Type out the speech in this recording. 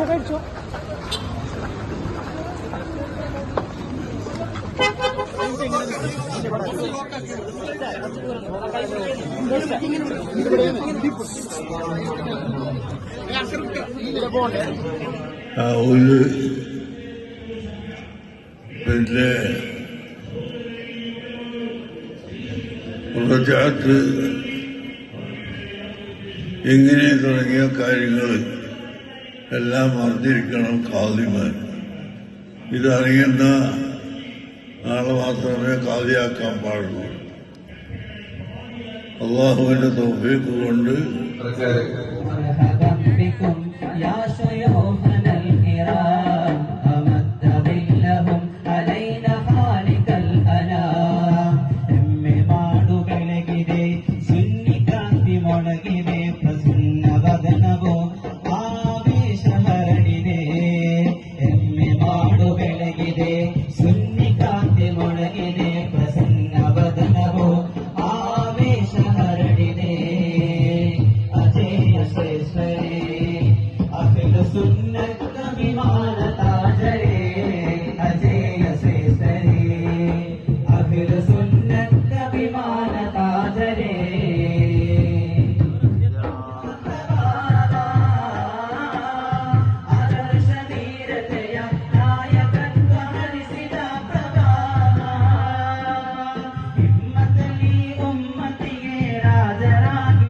കഴിച്ചോ. പിന്നെ റജഅത്ത് ഇങ്ങനെ തുടങ്ങിയ കാര്യങ്ങൾ എല്ലാം അറിഞ്ഞിരിക്കണം ഖാദിമാർ. ഇതറിയുന്ന ആളെ മാത്രമേ ഖാദിയാക്കാൻ പാടുള്ളൂ. അള്ളാഹുവിന്റെ തൗഫീഖ് കൊണ്ട് സുന്നി ക്രാന്തി മുടങ്ങി